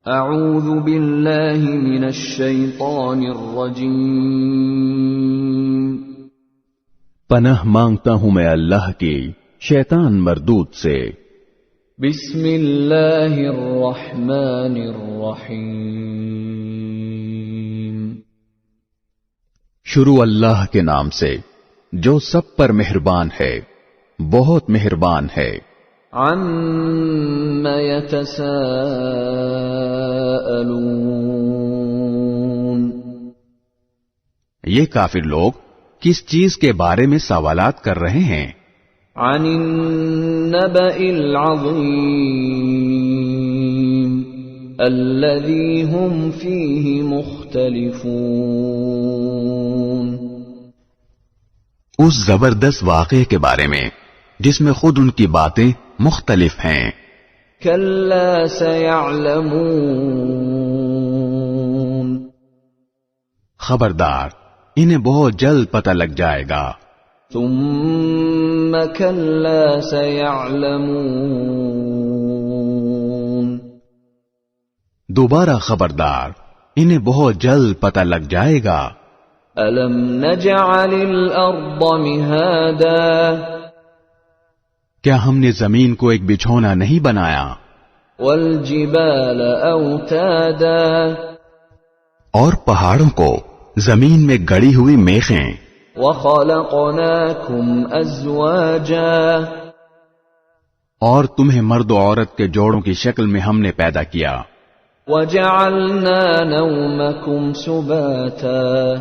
اعوذ باللہ من الشیطان الرجیم، پناہ مانگتا ہوں میں اللہ کی شیطان مردود سے۔ بسم اللہ الرحمن الرحیم، شروع اللہ کے نام سے جو سب پر مہربان ہے، بہت مہربان ہے۔ عَمَّ يَتَسَاءَلُونَ، یہ کافر لوگ کس چیز کے بارے میں سوالات کر رہے ہیں؟ عن النبأ العظیم الذی هم فیہ مختلفون، اس زبردست واقعے کے بارے میں جس میں خود ان کی باتیں مختلف ہیں۔ کلا سیعلمون، خبردار انہیں بہت جلد پتہ لگ جائے گا۔ ثم کلا سیعلمون، دوبارہ خبردار انہیں بہت جلد پتہ لگ جائے گا۔ الم نجعل الارض مہادا، کیا ہم نے زمین کو ایک بچھونا نہیں بنایا؟ والجبال اوتادا، اور پہاڑوں کو زمین میں گڑی ہوئی میخیں، وخلقناکم ازواجا، اور تمہیں مرد و عورت کے جوڑوں کی شکل میں ہم نے پیدا کیا۔ وجعلنا نومکم سباتا،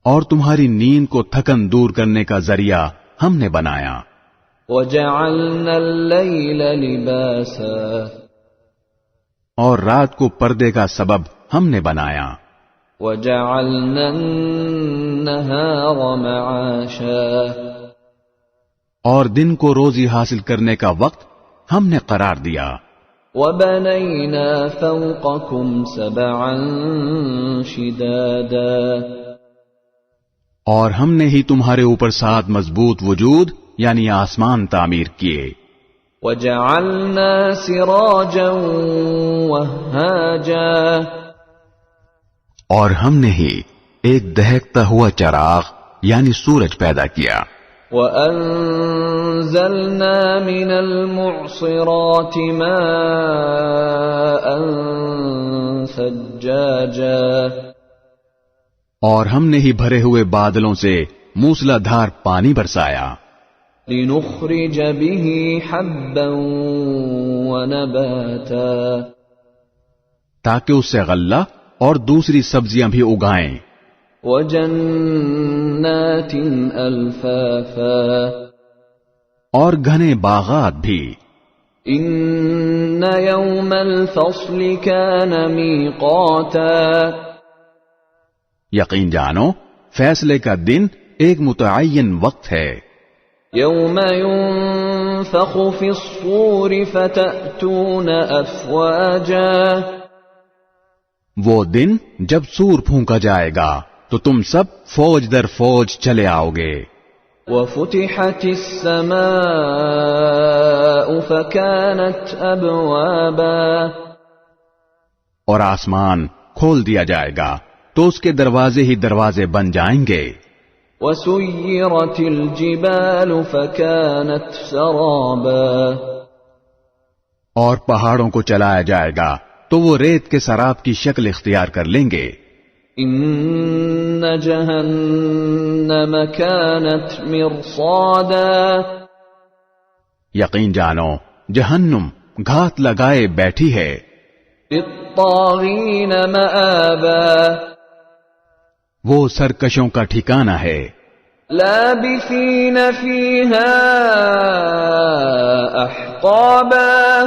اور تمہاری نیند کو تھکن دور کرنے کا ذریعہ ہم نے بنایا۔ وجعلنا اللیل لباسا، اور رات کو پردے کا سبب ہم نے بنایا۔ وجعلنا النہار معاشا، اور دن کو روزی حاصل کرنے کا وقت ہم نے قرار دیا۔ وبنینا فوقکم سبعا شدادا، اور ہم نے ہی تمہارے اوپر 7 مضبوط وجود یعنی آسمان تعمیر کیے۔ وجعلنا سراجا وہاجا، اور ہم نے ہی ایک دہکتا ہوا چراغ یعنی سورج پیدا کیا۔ وَأَنزَلْنَا مِنَ الْمُعْصِرَاتِ مَاءً ثَجَّاجًا، اور ہم نے ہی بھرے ہوئے بادلوں سے موسلا دھار پانی برسایا۔ لِنُخْرِجَ بِهِ حَبًّا وَنَبَاتًا، تاکہ اس سے غلہ اور دوسری سبزیاں بھی اگائیں۔ وَجَنَّاتٍ أَلْفَافًا، اور گھنے باغات بھی۔ إِنَّ يَوْمَ الْفَصْلِ كَانَ مِيقَاتًا، یقین جانو فیصلے کا دن ایک متعین وقت ہے۔ يَوْمَ يُنفَخُ فِي الصُّورِ فَتَأْتُونَ أَفْوَاجًا، وہ دن جب سور پھونکا جائے گا تو تم سب فوج در فوج چلے آؤ گے۔ وَفُتِحَتِ السَّمَاءُ فَكَانَتْ أَبْوَابًا، اور آسمان کھول دیا جائے گا تو اس کے دروازے ہی دروازے بن جائیں گے۔ وَسُيِّرَتِ الْجِبَالُ فَكَانَتْ سَرَابًا، اور پہاڑوں کو چلایا جائے گا تو وہ ریت کے سراب کی شکل اختیار کر لیں گے۔ إِنَّ جَهَنَّمَ كَانَتْ مِرْصَادًا، یقین جانو جہنم گھات لگائے بیٹھی ہے۔ لِلطَّاغِينَ مَآبًا، وہ سرکشوں کا ٹھکانہ ہے۔ لَابِثِينَ فِيهَا أَحْقَابًا،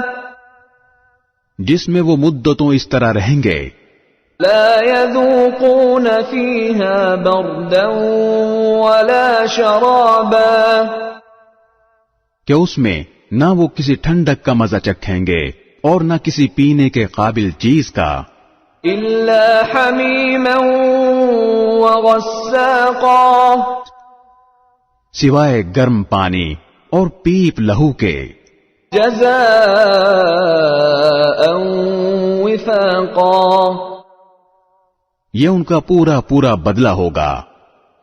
جس میں وہ مدتوں اس طرح رہیں گے۔ لا يذوقون فيها بردا ولا شرابا، کہ اس میں نہ وہ کسی ٹھنڈک کا مزہ چکھیں گے اور نہ کسی پینے کے قابل چیز کا۔ إلا حميما وغساقا، سوائے گرم پانی اور پیپ لہو کے۔ جزاء وفاقا یہ ان کا پورا پورا بدلہ ہوگا.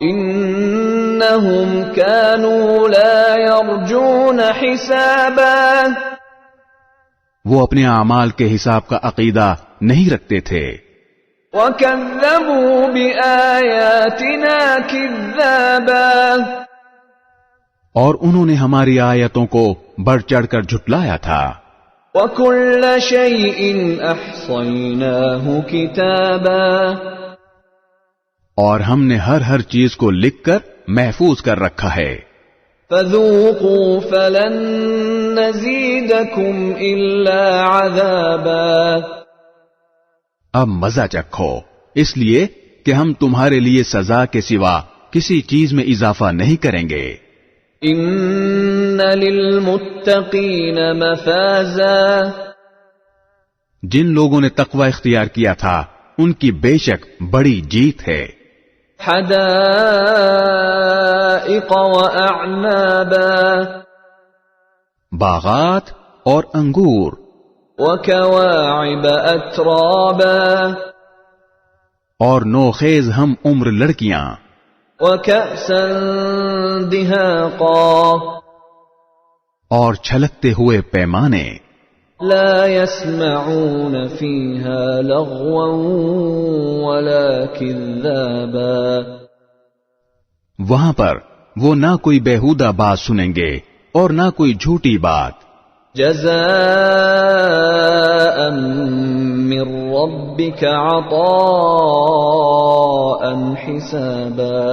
انہم كانوا لا يرجون حسابا وہ اپنے اعمال کے حساب کا عقیدہ نہیں رکھتے تھے. وَكَذَّبُوا بِآيَاتِنَا كِذَّابًا اور انہوں نے ہماری آیتوں کو بڑھ چڑھ کر جھٹلایا تھا. وَكُلَّ شَيْءٍ أَحْصَيْنَاهُ كِتَابًا اور ہم نے ہر چیز کو لکھ کر محفوظ کر رکھا ہے. فَذُوقُوا فَلَن نَّزِيدَكُمْ إِلَّا عَذَابًا اب مزہ چکھو، اس لیے کہ ہم تمہارے لیے سزا کے سوا کسی چیز میں اضافہ نہیں کریں گے. إِنَّ لِلْمُتَّقِينَ مَفَازًا جن لوگوں نے تقوی اختیار کیا تھا ان کی بے شک بڑی جیت ہے. حدائق وأعنابا باغات اور انگور. وكواعب أترابا اور نوخیز ہم عمر لڑکیاں. وكأسا دهاقا اور چھلکتے ہوئے پیمانے. لا يسمعون فيها لغوا ولا كذابا وہاں پر وہ نہ کوئی بیہودہ بات سنیں گے اور نہ کوئی جھوٹی بات. جزاء من ربك عطاء حسابا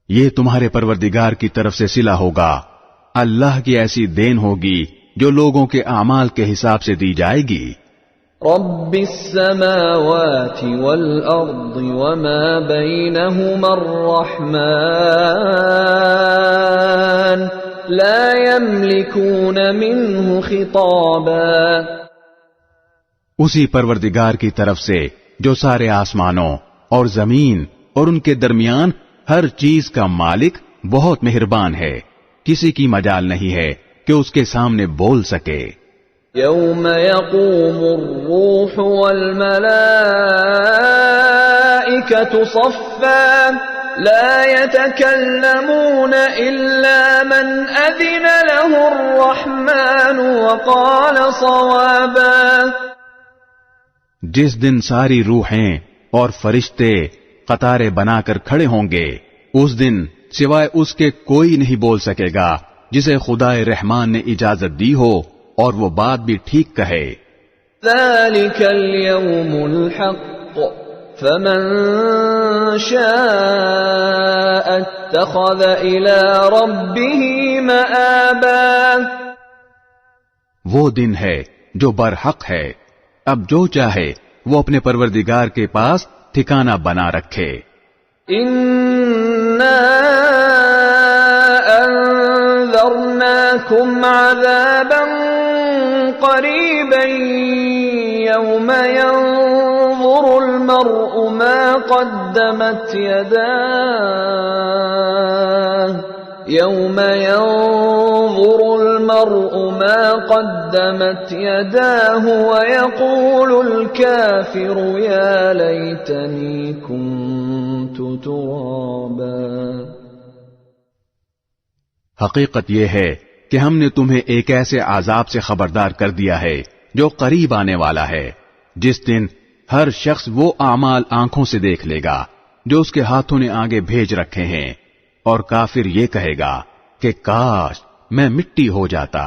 یہ تمہارے پروردگار کی طرف سے صلہ ہوگا. اللہ کی ایسی دین ہوگی جو لوگوں کے اعمال کے حساب سے دی جائے گی. رب السماوات والأرض وما بينهما الرحمن لا يملكون منه خطابا اسی پروردگار کی طرف سے جو سارے آسمانوں اور زمین اور ان کے درمیان ہر چیز کا مالک بہت مہربان ہے، کسی کی مجال نہیں ہے کہ اس کے سامنے بول سکے. يوم يقوم الروح والملائكة صفا لا يتكلمون إلا من أذن له الرحمن وقال صوابا جس دن ساری روحیں اور فرشتے قطاریں بنا کر کھڑے ہوں گے، اس دن سوائے اس کے کوئی نہیں بول سکے گا جسے خدائے رحمان نے اجازت دی ہو اور وہ بات بھی ٹھیک کہے. ذلك اليوم الحق فمن شاء اتخذ إلى ربه مآبا وہ دن ہے جو برحق ہے، اب جو چاہے وہ اپنے پروردگار کے پاس ٹھکانہ بنا رکھے. إنا أنذرناكم عذابا قريبا يوم ينظر المرء ما قدمت يداه يوم ينظر المرء ما قدمت يداه ويقول الكافر يا ليتني كنت ترابا حقیقت یہ ہے کہ ہم نے تمہیں ایک ایسے عذاب سے خبردار کر دیا ہے جو قریب آنے والا ہے، جس دن ہر شخص وہ اعمال آنکھوں سے دیکھ لے گا جو اس کے ہاتھوں نے آگے بھیج رکھے ہیں، اور کافر یہ کہے گا کہ کاش میں مٹی ہو جاتا.